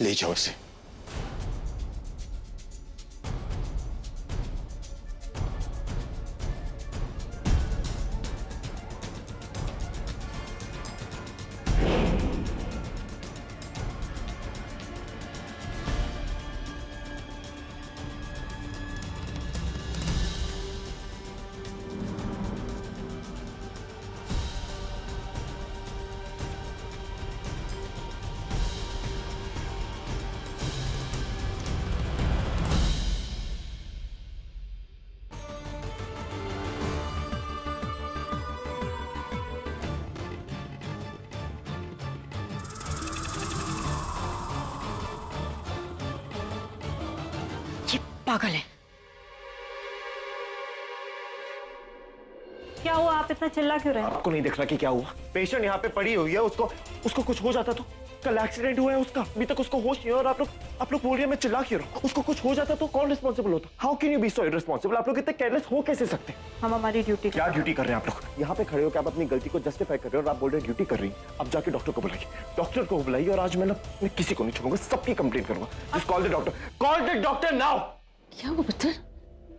ले जाओ इसे। पागल है। क्या हुआ? आप इतना चिल्ला क्यों रहे हैं? आपको नहीं दिख रहा कि क्या हुआ? पेशेंट यहाँ पे पड़ी हुई है, उसको कुछ हो जाता तो? कल एक्सीडेंट हुआ है उसका, अभी तक उसको होश नहीं है और आप लोग बोल रहे हैं मैं चिल्ला क्यों रहा हूँ? उसको कुछ हो जाता तो कौन रिस्पॉन्सिबल होता? How can you be so irresponsible? आप लोग इतने केयरलेस हो कैसे सकते हैं? हम हमारी ड्यूटी क्या ड्यूटी कर रहे हैं आप लोग? यहाँ पे खड़े हो, आप अपनी गलती को जस्टिफाई कर रहे हो और आप बोल रहे हैं ड्यूटी कर रही हैं। अब जाके डॉक्टर को बुलाइए, डॉक्टर को बुलाइए और आज मैं किसी को नहीं छोड़ूंगा, सबकी कंप्लेंट करूंगा। Just call the doctor, call the doctor now. क्या हुआ पुत्र?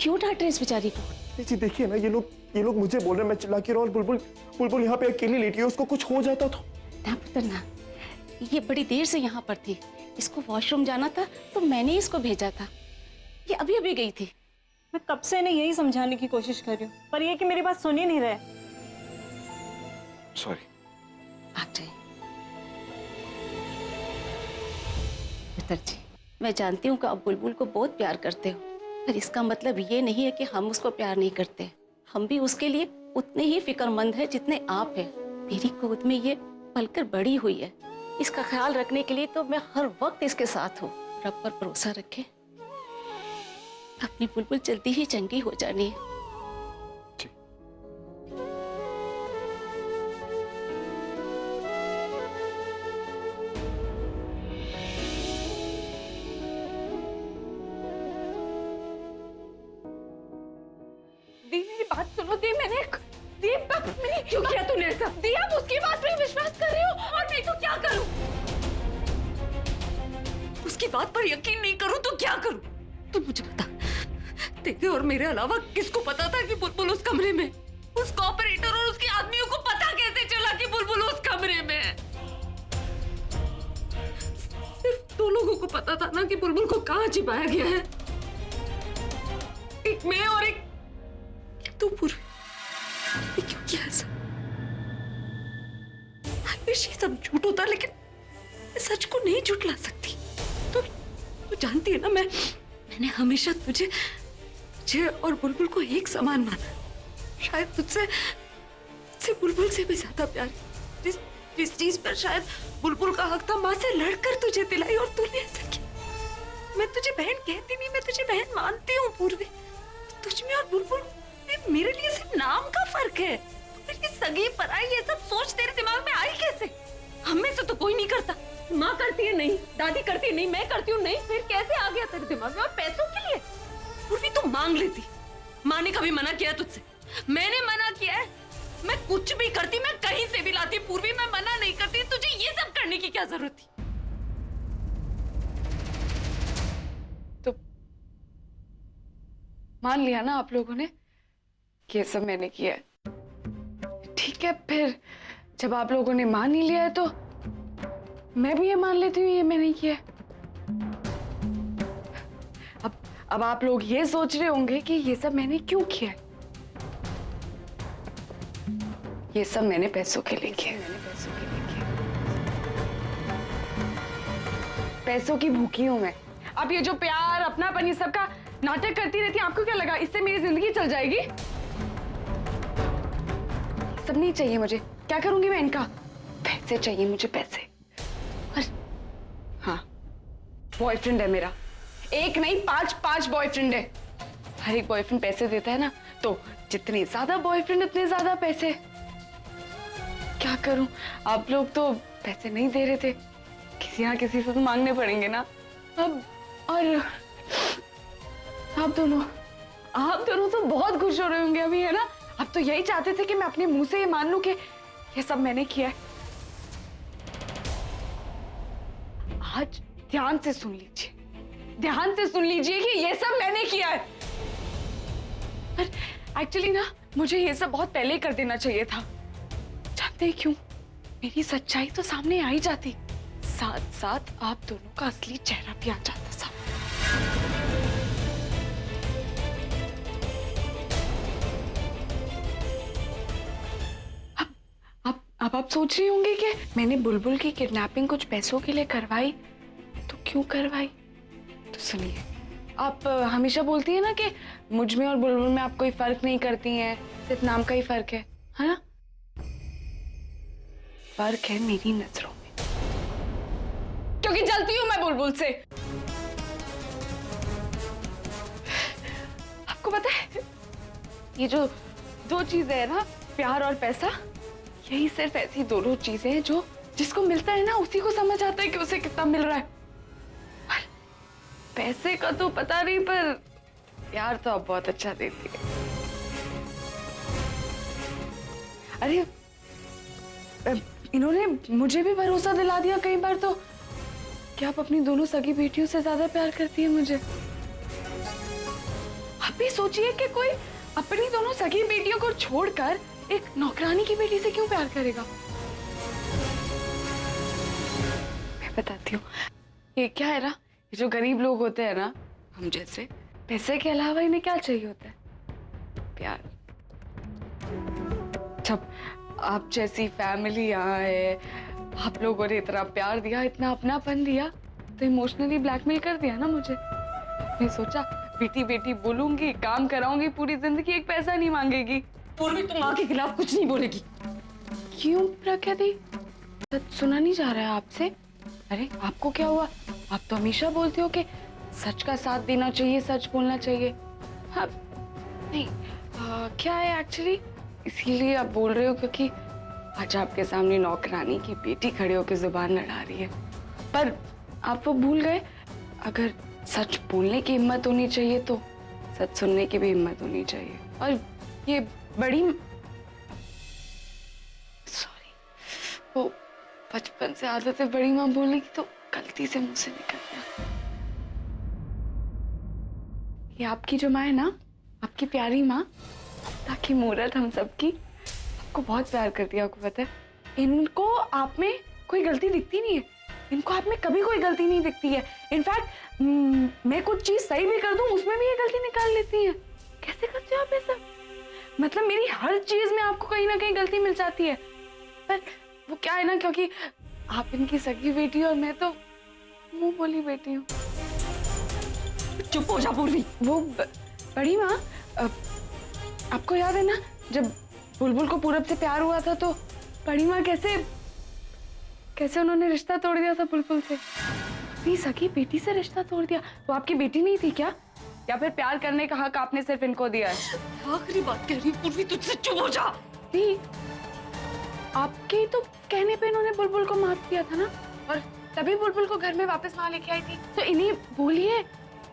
क्यों डांट रहे इस बेचारी को? जी देखिए ना, ये लोग मुझे बोल रहे हैं मैं चिल्ला के रहा हूँ और बुलबुल यहाँ पे अकेली लेटी है, उसको कुछ हो जाता तो? ना पुत्र ना, ये बड़ी देर से यहाँ पर थी, इसको वॉशरूम जाना था तो मैंने इसको भेजा था, ये अभी अभी गई थी। मैं कब से इन्हें यही समझाने की कोशिश कर रही हूँ, पर ये कि मेरी बात सुन ही नहीं रहे। सॉरी। आ जाइए पुत्र जी, मैं जानती हूँ कि आप बुलबुल को बहुत प्यार करते हो, पर इसका मतलब ये नहीं है कि हम उसको प्यार नहीं करते। हम भी उसके लिए उतने ही फिक्रमंद हैं जितने आप हैं। मेरी गोद में ये पलकर बड़ी हुई है, इसका ख्याल रखने के लिए तो मैं हर वक्त इसके साथ हूँ। रब पर भरोसा रखें, अपनी बुलबुल जल्दी ही चंगी हो जानी है। दी मेरी बात सुनो दी, मैंने क्यों किया तूने ऐसा? दी आप उसकी बात पे विश्वास कर रही हो और मैं तो क्या करूं? उसकी बात पर यकीन नहीं करूं तो क्या करूं? तू मुझे बता, तेरे और मेरे अलावा किसको पता था कि बुलबुल उस कमरे में? उस ऑपरेटर और उसके आदमियों को पता कैसे चला कि बुलबुल उस कमरे में है? सिर्फ दो लोगों को पता था ना कि बुलबुल को कहां छिपाया गया है, एक मैं और एक तू। पूर्वी, क्यों किया ऐसा? ये सब झूठ होता, लेकिन मैं सच को नहीं झुठला सकती। तू जानती है ना, मैंने हमेशा तुझे और बुलबुल को एक समान माना। शायद तुझसे बुलबुल से भी ज्यादा प्यार, जिस चीज पर शायद बुलबुल का हक था, माँ से लड़कर तुझे दिलाई और तूने ऐसा किया। मैं तुझे बहन कहती नहीं, मैं तुझे बहन मानती हूँ पूर्वी। तुझ में और बुलबुल मेरे लिए सिर्फ नाम का फर्क है। तेरी सगी पराई ये सब सोच तेरे दिमाग में आई कैसे? हम में से तो कोई नहीं करता। माँ करती है नहीं, दादी करती है नहीं, मैं करती हूँ नहीं, फिर कैसे आ गया तेरे दिमाग में? और पैसों के लिए पूर्वी तू मांग लेती। माँ ने कभी मना किया तुझसे? मैंने मना किया है? मैं कुछ भी करती, मैं कहीं से भी लाती पूर्वी, मैं मना नहीं करती। तुझे ये सब करने की क्या जरूरत थी? तो मान लिया ना आप लोगों ने, ये सब मैंने किया है। ठीक है, फिर जब आप लोगों ने मान ही लिया है तो मैं भी ये मान लेती हूँ ये मैंने किया है। अब आप लोग ये सोच रहे होंगे कि ये सब मैंने क्यों किया है। ये सब मैंने पैसों के लिए किया है। पैसों की भूखी हूं मैं। अब ये जो प्यार अपनापन ये सब का नाटक करती रहती है, आपको क्या लगा इससे मेरी जिंदगी चल जाएगी? सब नहीं चाहिए मुझे। क्या करूंगी मैं इनका? पैसे चाहिए मुझे, पैसे। और हाँ, बॉयफ्रेंड है मेरा, एक नहीं 5 बॉयफ्रेंड है। हर एक बॉयफ्रेंड पैसे देता है ना, तो जितने ज्यादा बॉयफ्रेंड उतने ज्यादा पैसे। क्या करूं, आप लोग तो पैसे नहीं दे रहे थे, किसी ना किसी से तो मांगने पड़ेंगे ना अब। और आप दोनों तो बहुत खुश हो रहे होंगे अभी, है ना? अब तो यही चाहते थे कि मैं अपने मुंह से ये मान लूं कि ये सब मैंने किया है। आज ध्यान से सुन लीजिए, ध्यान से सुन लीजिए कि ये सब मैंने किया है। पर एक्चुअली ना मुझे ये सब बहुत पहले कर देना चाहिए था। जानते हैं क्यों? मेरी सच्चाई तो सामने आ ही जाती, साथ साथ आप दोनों का असली चेहरा भी आ जाता सामने। अब आप सोच रही होंगे कि मैंने बुलबुल की किडनैपिंग कुछ पैसों के लिए करवाई, तो क्यों करवाई? तो सुनिए, आप हमेशा बोलती है ना कि मुझ में और बुलबुल में आप कोई फर्क नहीं करती हैं, सिर्फ नाम का ही फर्क है ना? फर्क है मेरी नजरों में, क्योंकि जलती हूं मैं बुलबुल से। आपको पता है, ये जो दो चीजें है ना, प्यार और पैसा, यही सिर्फ ऐसी दोनों चीजें हैं जो जिसको मिलता है ना उसी को समझ आता है कि उसे कितना मिल रहा है। पैसे का तो पता नहीं, पर प्यार तो आप बहुत अच्छा देती है। अरे इन्होंने मुझे भी भरोसा दिला दिया कई बार तो कि आप अपनी दोनों सगी बेटियों से ज्यादा प्यार करती है मुझे। आप भी सोचिए कि कोई अपनी दोनों सगी बेटियों को छोड़कर एक नौकरानी की बेटी से क्यों प्यार करेगा? मैं बताती हूँ, ये क्या है ना, ये जो गरीब लोग होते हैं ना, हम जैसे, पैसे के अलावा इन्हें क्या चाहिए होता है? प्यार। जब आप जैसी फैमिली यहाँ है, आप लोगों ने इतना प्यार दिया, इतना अपनापन दिया, तो इमोशनली ब्लैकमेल कर दिया ना मुझे। मैं सोचा बेटी बेटी बोलूंगी, काम कराऊंगी पूरी जिंदगी, एक पैसा नहीं मांगेगी। पूर्वी तुम माँ के खिलाफ कुछ नहीं बोलेगी। क्यों प्रज्ञा दी? सच सुना नहीं जा रहा है आपसे? अरे आपको क्या हुआ? आप तो हमेशा बोलते हो कि सच का साथ देना चाहिए, सच बोलना चाहिए। हाँ नहीं, क्या है एक्चुअली, इसीलिए आप बोल रहे हो क्योंकि आज आपके सामने नौकरानी की बेटी खड़े होकर जुबान लड़ा रही है। पर आप वो भूल गए, अगर सच बोलने की हिम्मत होनी चाहिए तो सच सुनने की भी हिम्मत होनी चाहिए। और ये बड़ी, सॉरी, वो बचपन से आदत है बड़ी माँ बोलने की, तो गलती से मुंह से निकल गया। ये आपकी जो माँ है ना, आपकी प्यारी माँ, ताकि मूरत हम सबकी, आपको बहुत प्यार करती है। आपको पता है, इनको आप में कोई गलती दिखती नहीं है, इनको आप में कभी कोई गलती नहीं दिखती है। इनफैक्ट मैं कुछ चीज सही भी कर दूं, उसमें भी ये गलती निकाल लेती है। कैसे करते हो आप ऐसा? मतलब मेरी हर चीज में आपको कहीं ना कहीं गलती मिल जाती है। पर वो क्या है ना, क्योंकि आप इनकी सगी बेटी और मैं तो मुंह बोली बेटी हूँ। चुप हो जा पूर्वी। वो बड़ी माँ, आपको याद है ना जब बुलबुल को पूरब से प्यार हुआ था तो बड़ी माँ कैसे उन्होंने रिश्ता तोड़ दिया था बुलबुल से? अपनी सगी बेटी से रिश्ता तोड़ दिया। वो आपकी बेटी नहीं थी क्या? या फिर प्यार करने का हक आपने सिर्फ इनको दिया है? आखिरी बात कह रही हूँ पूर्वी, तुझसे चुप हो जा। आपके ही तो कहने पे इन्होंने बुलबुल को माफ किया था ना, और तभी बुलबुल को घर में वापस वहां लेके आई थी। तो इन्हें बोलिए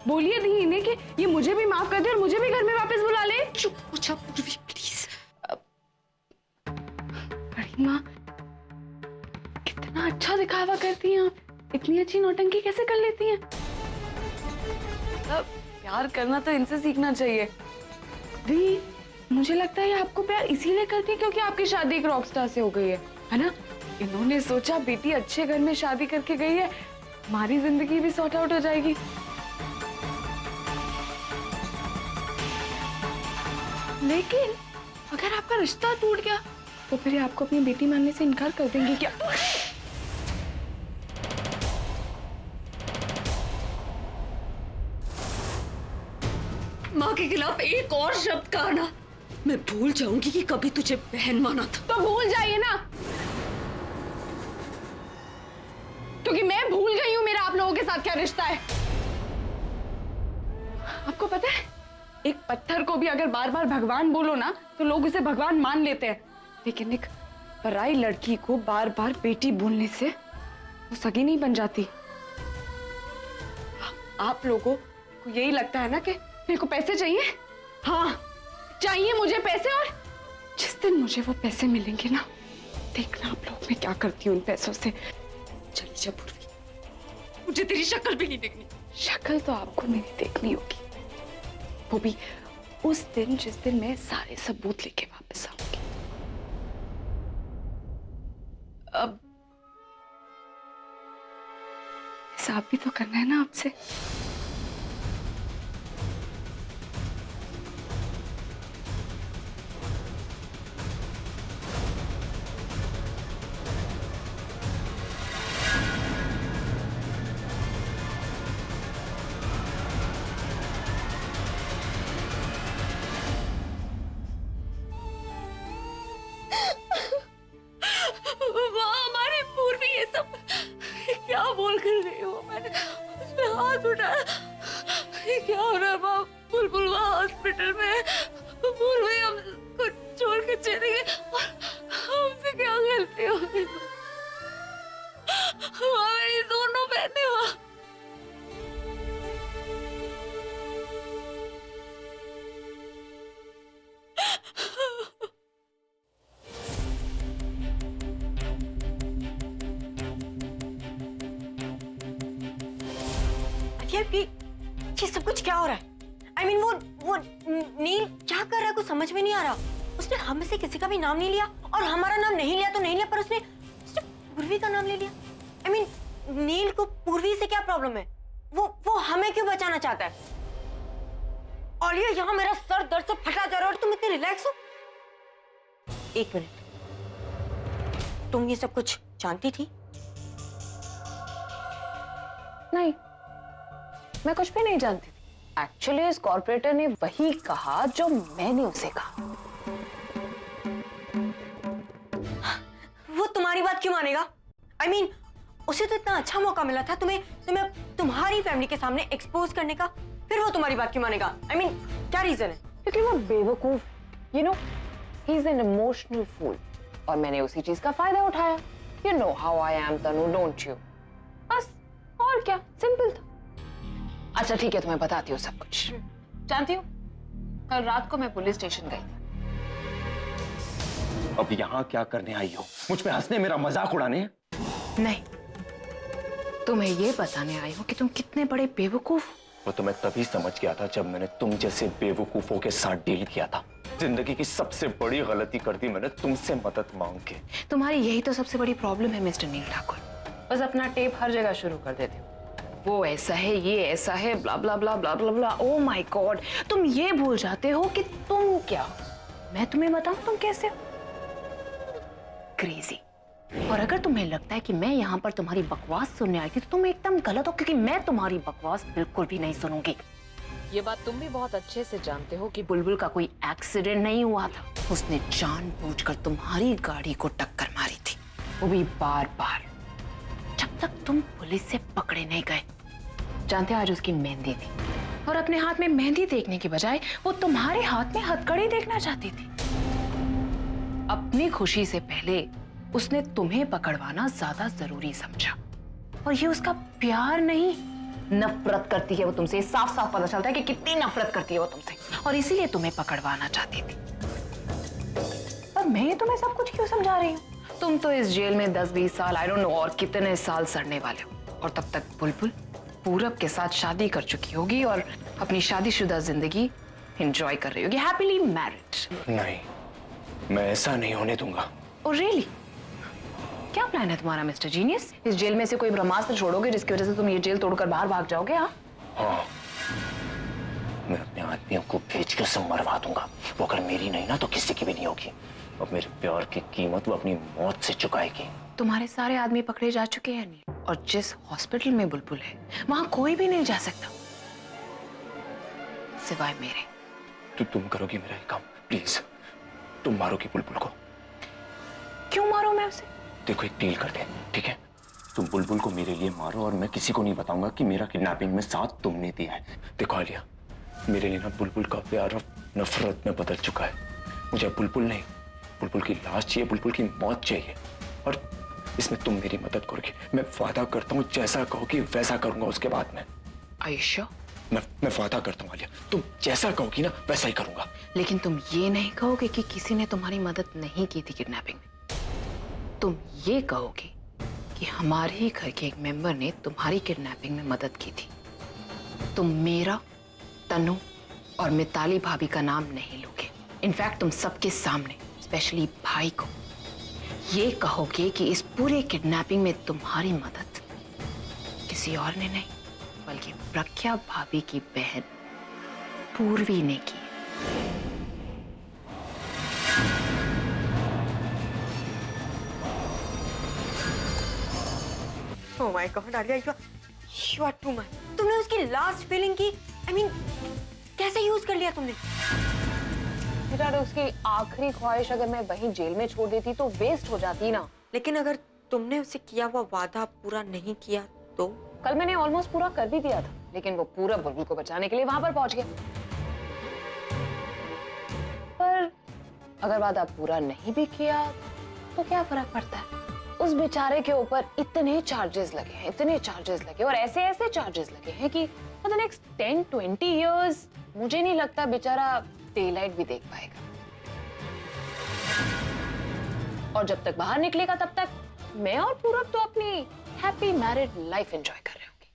दी इन्हें कि ये मुझे भी माफ कर दे और मुझे भी घर में वापस बुला ले। चुप हो जा पूर्वी प्लीज। बड़ी माँ, कितना अच्छा दिखावा करती हैं आप, इतनी अच्छी नौटंकी कैसे कर लेती हैं? प्यार करना तो इनसे सीखना चाहिए। दी, मुझे लगता है आपको प्यार इसीलिए करती है क्योंकि आपकी शादी एक रॉकस्टार से हो गई है ना? इन्होंने सोचा बेटी अच्छे घर में शादी करके गई है, हमारी जिंदगी भी सॉर्ट आउट हो जाएगी। लेकिन अगर आपका रिश्ता टूट गया तो फिर आपको अपनी बेटी मानने से इनकार कर देंगे क्या? माँ के खिलाफ एक और शब्द कहा ना, मैं भूल जाऊंगी कि कभी तुझे बहन माना था। तो भूल जाइए ना, क्योंकि मैं भूल गई हूं मेरा आप लोगों के साथ क्या रिश्ता है। आपको पता है, एक पत्थर को भी अगर बार बार भगवान बोलो ना तो लोग उसे भगवान मान लेते हैं, लेकिन एक पराई लड़की को बार बार बेटी बोलने से वो सगी नहीं बन जाती। आप लोगों को यही लगता है ना कि मेरे को पैसे चाहिए? हाँ, चाहिए मुझे पैसे, और जिस दिन मुझे वो पैसे मिलेंगे ना, देखना आप लोग मैं क्या करती हूँ उन पैसों से। चली जा पूर्वी, मुझे तेरी शक्ल भी नहीं देखनी। शक्ल तो आपको मेरी देखनी होगी, वो भी उस दिन जिस दिन मैं सारे सबूत लेके वापस आऊंगी। अब हिसाब भी तो करना है ना आपसे। हमारी पूर्वी ये सब क्या बोल कर रही हो? मैंने उसमें हाथ उठाया, ये क्या हो रहा है माँ? बुलबुल वहाँ हॉस्पिटल में, पूर्वी हमको छोड़ के चली गई और हमसे क्या गलती हो गई? हमारी दोनों बहनें वहाँ। ये सब कुछ क्या हो रहा है? I mean, वो नील क्या कर रहा है, कुछ समझ में नहीं आ रहा। उसने हम से किसी का भी नाम नहीं लिया और हमारा नाम नहीं लिया तो नहीं लिया, पर उसने पूर्वी का नाम ले लिया। I mean, नील को पूर्वी से क्या प्रॉब्लम है? वो हमें क्यों बचाना चाहता है? और ये यहाँ मेरा सर दर्द से फटा जा रहा है और तुम इतने रिलैक्स हो। एक मिनट, तुम ये सब कुछ जानती थी? नहीं, मैं कुछ भी नहीं जानती थी। एक्चुअली इस कॉर्पोरेटर ने वही कहा जो मैंने उसे कहा। वो तुम्हारी बात क्यों मानेगा? I mean, उसे तो इतना अच्छा मौका मिला था तुम्हें तुम्हारी फैमिली के सामने एक्सपोज करने का, फिर वो तुम्हारी बात क्यों मानेगा? I mean, क्या रीजन है? क्योंकि वो बेवकूफ, you know, he's an emotional fool, और मैंने उसी चीज का फायदा उठाया। You know how I am, Tanu, don't you? बस, और क्या, सिंपल था। अच्छा ठीक है, तुम्हें बताती हूँ सब कुछ। जानती हूँ, कल रात को मैं पुलिस स्टेशन गई थी। अब यहाँ क्या करने आई हो? मुझ पे हंसने, मेरा मजाक उड़ाने? नहीं, तुम्हें ये बताने आई हूँ कि तुम कितने बड़े बेवकूफ। वो तो मैं तभी समझ गया था जब मैंने तुम जैसे बेवकूफों के साथ डील किया था। जिंदगी की सबसे बड़ी गलती कर दी मैंने तुमसे मदद मांग के। तुम्हारी यही तो सबसे बड़ी प्रॉब्लम है मिस्टर नील ठाकुर, बस अपना टेप हर जगह शुरू कर देते हो। वो ऐसा है, ये ऐसा है, ब्ला ब्ला ब्ला ब्ला ब्ला ब्ला। ओह माय गॉड, तुम ये भूल जाते हो कि तुम क्या हो। मैं तुम्हें बताऊं तुम कैसे हो? क्रेजी। और अगर तुम्हें लगता है कि मैं यहाँ पर तुम्हारी बकवास सुनने आई थी तो तुम एकदम गलत हो, क्योंकि मैं तुम्हारी बकवास बिल्कुल भी नहीं सुनूंगी। ये बात तुम भी बहुत अच्छे से जानते हो कि बुलबुल का कोई एक्सीडेंट नहीं हुआ था। उसने जानबूझकर तुम्हारी गाड़ी को टक्कर मारी थी, वो भी बार बार, जब तक तुम पुलिस से पकड़े नहीं गए। जानते हो, आज उसकी मेहंदी थी और अपने हाथ में मेहंदी देखने की बजाय वो तुम्हारे हाथ में हथकड़ी देखना चाहती थी। अपनी खुशी से पहले उसने तुम्हें पकड़वाना ज्यादा जरूरी समझा, और ये उसका प्यार नहीं, नफरत करती है वो तुमसे। साफ साफ पता चलता है कि कितनी नफरत करती है वो तुमसे, और इसीलिए तुम्हें पकड़वाना चाहती थी। पर मैं तुम्हें सब कुछ क्यों समझा रही हूँ? तुम तो इस जेल में 10-20 साल, आई डोंट नो और कितने साल सड़ने वाले हो, और तब तक बुलबुल पूरब के साथ शादी कर चुकी होगी और अपनी शादीशुदा जिंदगी एंजॉय कर रही होगी, हैप्पीली मैरिड। नहीं, मैं ऐसा नहीं होने दूंगा। Oh really? क्या प्लान है तुम्हारा मिस्टर जीनियस? इस जेल में से कोई ब्रह्मास्त्र छोड़ोगे जिसकी वजह से तुम ये जेल तोड़कर बाहर भाग जाओगे? हाँ, मैं अपने आदमियों को भेज कर सब मरवा दूंगा। वो अगर मेरी नहीं ना तो किसी की भी नहीं होगी। अब मेरे प्यार की कीमत वो अपनी मौत से चुकाएगी। तुम्हारे सारे आदमी पकड़े जा चुके हैं नहीं, और जिस हॉस्पिटल में बुलबुल है वहां कोई भी नहीं जा सकता सिवाय मेरे। तो तुम करोगी मेरा ये काम? प्लीज, तुम मारोगी बुलबुल को। क्यों मारो मैं उसे? देखो, एक डील करते हैं, ठीक है? तुम बुलबुल को मेरे लिए मारो और मैं किसी को नहीं बताऊंगा कि मेरा किडनैपिंग में साथ तुमने दिया है। देखो आलिया, मेरे लिए ना बुलबुल का प्यार अब नफरत में बदल चुका है। मुझे बुलबुल नहीं, बुलबुल की लाश चाहिए, बुलबुल की मौत चाहिए, और इसमें तुम मेरी मदद करोगी। मैं वादा करता हूँ जैसा कहोगी वैसा करूंगा उसके बाद में। आयुष्या, मैं वादा करता हूँ आलिया, तुम जैसा कहोगी ना वैसा ही करूंगा। लेकिन तुम ये नहीं कहोगे कि किसी ने तुम्हारी मदद नहीं की थी किडनैपिंग में। तुम ये कहोगे कि कि हमारे ही घर के एक मेंबर ने तुम्हारी किडनैपिंग में मदद की थी, तुम मेरा, तनु और मिताली भाभी का नाम नहीं लोगे। इनफैक्ट तुम सबके सामने, स्पेशली भाई को, ये कहोगे कि इस पूरे किडनैपिंग में तुम्हारी मदद किसी और ने नहीं बल्कि प्रख्या भाभी की बहन पूर्वी ने की। Oh my god Alia, you are too much. तुमने उसकी लास्ट फीलिंग की कैसे यूज कर लिया तुमने? बेटा उसकी आखिरी ख्वाहिश अगर मैं वहीं जेल में छोड़ देती तो वेस्ट हो जाती ना। लेकिन अगर तुमने उससे किया हुआ वादा पूरा नहीं किया तो? कल मैंने ऑलमोस्ट पूरा कर भी दिया था, लेकिन वो पूरा बुलबुल को बचाने के लिए वहां पर पहुंच गया। पर अगर वादा पूरा नहीं भी किया तो क्या फर्क पड़ता है? उस बेचारे के ऊपर इतने चार्जेस लगे हैं, इतने चार्जेस लगे और ऐसे ऐसे चार्जेस लगे हैं कि फॉर द नेक्स्ट 10-20 इयर्स मुझे नहीं लगता बेचारा डे लाइट भी देख पाएगा। और जब तक बाहर निकलेगा तब तक मैं और पूरब तो अपनी हैप्पी मैरिड लाइफ एंजॉय कर रहे होंगे।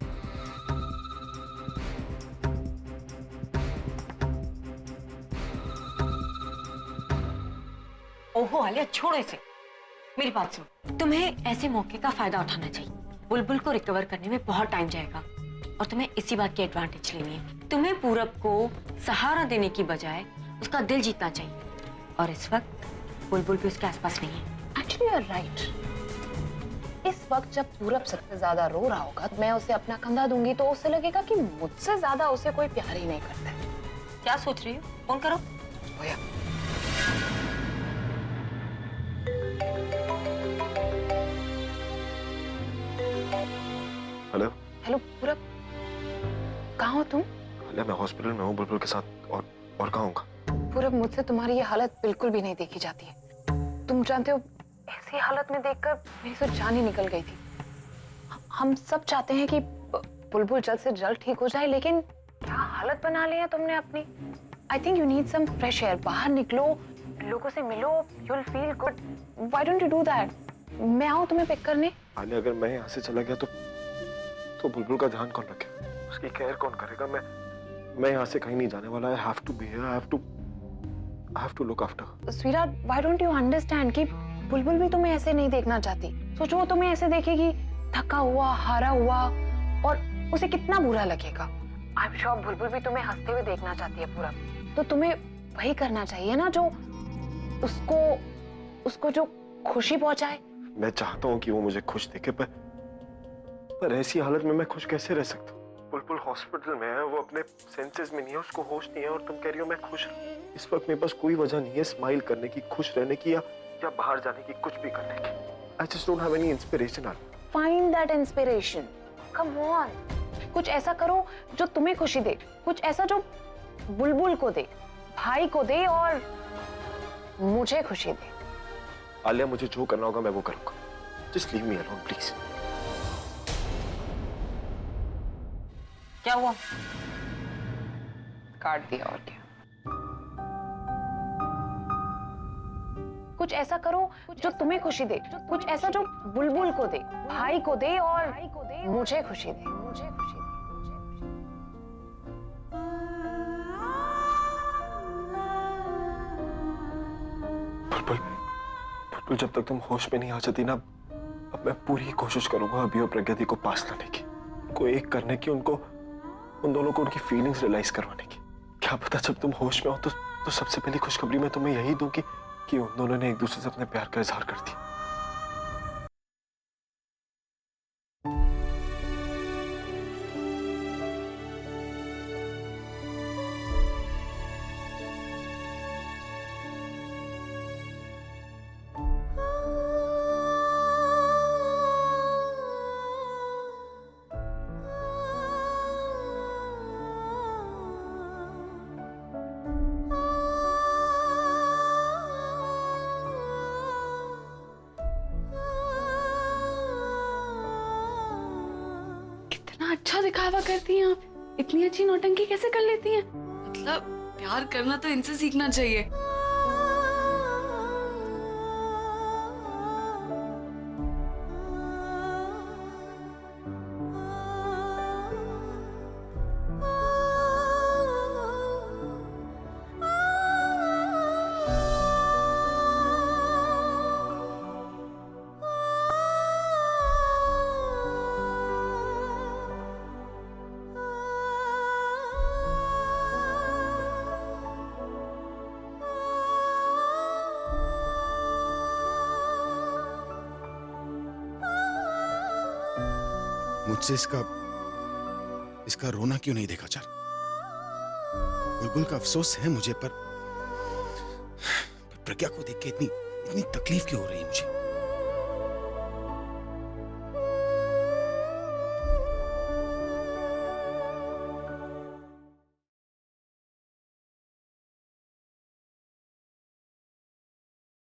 ओहो आलिया, छोड़ो इसे। मेरी बात सुनो, तुम्हें ऐसे मौके का फायदा उठाना चाहिए। बुलबुल को रिकवर करने में बहुत टाइम जाएगा और तुम्हें इसी बात की एडवांटेज लेनी है। तुम्हें पूरब को सहारा देने की बजाय उसका दिल जीतना चाहिए और इस वक्त बुलबुल भी उसके आसपास नहीं है। Actually you are right. इस वक्त जब पूरब सबसे ज्यादा रो रहा होगा तो मैं उसे अपना कंधा दूंगी तो उसे लगेगा कि मुझसे ज्यादा उसे कोई प्यार ही नहीं करता है। क्या सोच रही हो? फोन करो। ओया। हेलो। हेलो पूरब, कहाँ हो तुम? मैं हॉस्पिटल में हूँ बुलबुल के साथ। और कहाँ होगा? पूरब, मुझसे तुम्हारी ये हालत बिल्कुल भी नहीं देखी जाती है। तुम जानते हो ऐसी हालत में देखकर मेरी तो जान ही निकल गई थी। हम सब चाहते हैं कि बुलबुल जल्द से जल्द ठीक हो जाए, लेकिन क्या हालत बना ली है तुमने अपनी। I think you need some fresh air. बाहर निकलो, लोगों से मिलो, you will feel good. Why don't you do that? मैं आऊँ तुम्हें पिक करने? आलिया, अगर मैं यहाँ से चला गया तो बुलबुल का ध्यान कौन रखेगा? उसकी केयर कौन करेगा? मैं यहाँ से कहीं नहीं जाने वाला। I have to be here. I have to look after her. Sweetheart, why don't you understand कि बुलबुल भी तुम्हें ऐसे नहीं देखना चाहती। सोचो वो तुम्हें ऐसे देखेगी थका हुआ, हारा हुआ, और उसे कितना बुरा लगेगा। आई एम श्योर बुलबुल भी तुम्हें हंसते हुए देखना चाहती है पूरा। तो तुम्हें वही करना चाहिए ना जो उसको जो खुशी पहुंचाए। मैं चाहता हूँ कि वो मुझे खुश देखे, पर ऐसी हालत में मैं खुश कैसे रह सकता हूँ? बुलबुल हॉस्पिटल में है, वो अपने सेंसेस में नहीं है, उसको होश नहीं है, और तुम कह रही हो मैं खुश हूँ। इस वक्त मेरे पास कोई वजह नहीं है स्माइल करने की, खुश रहने की, या बाहर जाने की, कुछ भी करने की। I just don't have any inspiration. Find that inspiration. Come on. कुछ ऐसा करो जो तुम्हें खुशी दे, कुछ ऐसा जो बुलबुल को दे, भाई को दे और मुझे खुशी दे। आलिया, मुझे जो करना होगा मैं वो करूंगा। Just leave me alone, please. क्या हुआ? काट दिया और क्या। कुछ ऐसा करो जो तुम्हें खुशी दे, कुछ ऐसा जो बुलबुल को दे, भाई को दे और मुझे खुशी दे। बुलबुल, जब तक तुम होश में नहीं आ जाती ना, अब मैं पूरी कोशिश करूंगा अभी और प्रगति को पास लाने की, उनको एक करने की, उन दोनों को उनकी फीलिंग्स रियलाइज करवाने की। क्या पता जब तुम होश में हो तो सबसे पहली खुशखबरी मैं तुम्हें यही दूं कि उन दोनों ने एक दूसरे से अपने प्यार का इजहार कर दिया। अच्छा दिखावा करती हैं आप, इतनी अच्छी नौटंकी कैसे कर लेती हैं? मतलब प्यार करना तो इनसे सीखना चाहिए। मुझसे इसका रोना क्यों नहीं देखा? चल, बुलबुल का अफसोस है मुझे, पर प्रज्ञा को देख के इतनी तकलीफ क्यों हो रही है मुझे?